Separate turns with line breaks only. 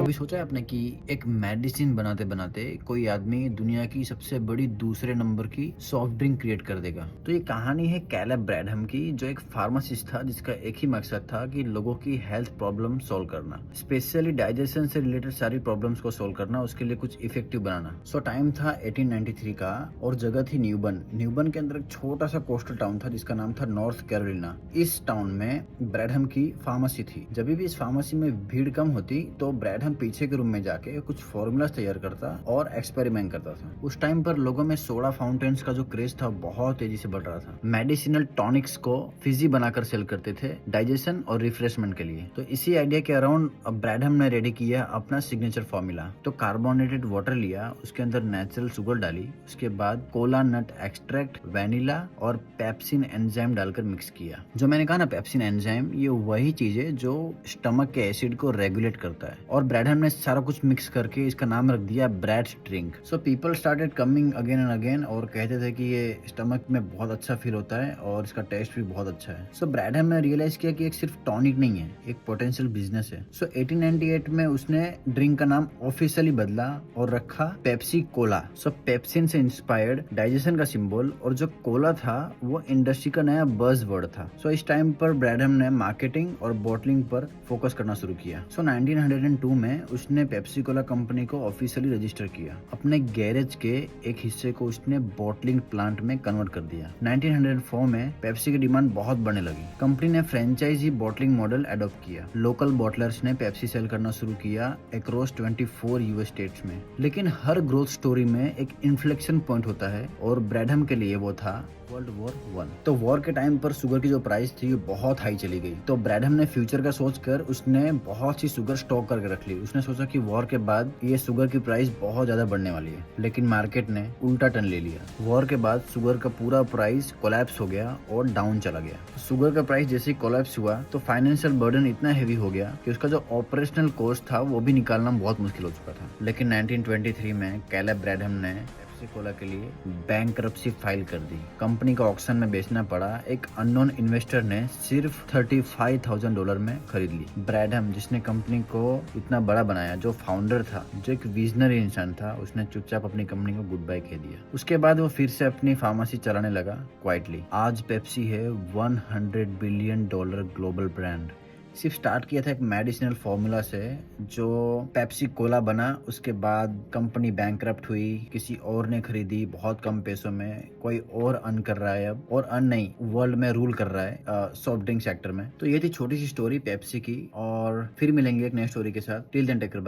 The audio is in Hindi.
कभी सोचा है आपने कि एक मेडिसिन बनाते बनाते कोई आदमी दुनिया की सबसे बड़ी दूसरे नंबर की सॉफ्ट ड्रिंक क्रिएट कर देगा। तो ये कहानी है कैलेब ब्रैडहम की, जो एक फार्मासिस्ट था जिसका एक ही मकसद था कि लोगों की हेल्थ प्रॉब्लम सॉल्व करना, स्पेशली डाइजेशन से रिलेटेड सारी प्रॉब्लम्स को सॉल्व करना, उसके लिए कुछ इफेक्टिव बनाना। सो टाइम था 1893 का और जगह थी न्यूबन। न्यूबन के अंदर एक छोटा सा कोस्टल टाउन था जिसका नाम था नॉर्थ कैरोलिना। इस टाउन में ब्रैडहम की फार्मेसी थी। जब भी इस फार्मेसी में भीड़ कम होती तो ब्रैडहम पीछे के रूम में जाके कुछ फॉर्मूलाज तैयार करता और एक्सपेरिमेंट करता था। उस टाइम पर लोगों में सोडा फाउंटेन्स का जो क्रेज था बहुत तेजी से बढ़ रहा था। मेडिसिनल टॉनिक्स को फिजी बनाकर सेल करते थे डाइजेशन और रिफ्रेशमेंट के लिए। तो इसी आइडिया के अराउंड अब ब्रैडहम ने रेडी किया अपना सिग्नेचर फॉर्मूला। तो कार्बोनेटेड वाटर लिया, उसके अंदर नेचुरल शुगर डाली, उसके बाद कोला नट एक्सट्रैक्ट, वैनिला और पेप्सिन एंजाइम डालकर मिक्स किया। जो मैंने कहा ना, पेप्सिन एंजाइम, ये वही चीज है जो स्टमक के एसिड को रेगुलेट करता है। और ब्रैडहम ने सारा कुछ मिक्स करके इसका नाम रख दिया bread drink. So people started coming again and again और कहते थे कि ये स्टमक में बहुत अच्छा फील होता है और इसका टेस्ट भी बहुत अच्छा है। सो ब्रैडहम ने रियलाइज किया कि एक सिर्फ टॉनिक नहीं है, एक पोटेंशियल बिजनेस है। सो 1898 में उसने ड्रिंक का नाम ऑफिशियली बदला और रखा पेप्सी कोला। सो पेप्सिन से इंस्पायर्ड, डाइजेशन का सिंबल, और जो कोला था वो इंडस्ट्री का नया बज़ वर्ड था। सो इस टाइम पर ब्रैडहम ने मार्केटिंग और बॉटलिंग पर फोकस करना शुरू किया। सो 1902 में उसने पेप्सी कोला कंपनी को ऑफिशियली रजिस्टर किया। अपने गैरेज के एक हिस्से को उसने बॉटलिंग प्लांट में कन्वर्ट कर दिया। 1904 में पेप्सी की डिमांड बहुत बढ़ने लगी। कंपनी ने फ्रेंचाइजी बॉटलिंग मॉडल एडॉप्ट किया। लोकल बॉटलर्स ने पेप्सी सेल करना शुरू किया अक्रॉस 24 यूएस स्टेट्स में। लेकिन हर ग्रोथ स्टोरी में एक इन्फ्लेक्शन पॉइंट होता है और ब्रैडहम के लिए वो था वर्ल्ड वॉर 1। तो वॉर के टाइम पर शुगर की जो प्राइस थी वो बहुत हाई चली गई। तो ब्रैडहम ने फ्यूचर का सोचकर उसने बहुत सी शुगर स्टॉक करके रख ली। उसने सोचा कि वॉर के बाद ये शुगर की प्राइस बहुत ज्यादा बढ़ने वाली है, लेकिन मार्केट ने उल्टा टर्न ले लिया। वॉर के बाद शुगर का पूरा प्राइस कोलैप्स हो गया और डाउन चला गया। तो शुगर का प्राइस जैसे ही कोलैप्स हुआ तो फाइनेंशियल बर्डन इतना हैवी हो गया कि उसका जो ऑपरेशनल कॉस्ट था वो भी निकालना बहुत मुश्किल हो चुका था। लेकिन 1923 में कैलेब ब्रैडहम ने पेप्सी कोला के लिए बैंकरप्सी फाइल कर दी। कंपनी को ऑक्शन में बेचना पड़ा। एक अननोन इन्वेस्टर ने सिर्फ $35,000 में खरीद ली। ब्रैडहम, जिसने कंपनी को इतना बड़ा बनाया, जो फाउंडर था, जो एक विजनरी इंसान था, उसने चुपचाप अपनी कंपनी को गुड बाय कह दिया। उसके बाद वो फिर से अपनी फार्मेसी चलाने लगा क्वाइटली। आज पेप्सी है $100 बिलियन ग्लोबल ब्रांड। सिर्फ स्टार्ट किया था एक मेडिसिनल फॉर्मूला से जो पेप्सी कोला बना। उसके बाद कंपनी बैंकरप्ट हुई, किसी और ने खरीदी बहुत कम पैसों में। कोई और अर्न कर रहा है अब, और अर्न नहीं, वर्ल्ड में रूल कर रहा है सॉफ्ट ड्रिंक सेक्टर में। तो ये थी छोटी सी स्टोरी पेप्सी की, और फिर मिलेंगे एक नई स्टोरी के साथ। Till then take care, bye.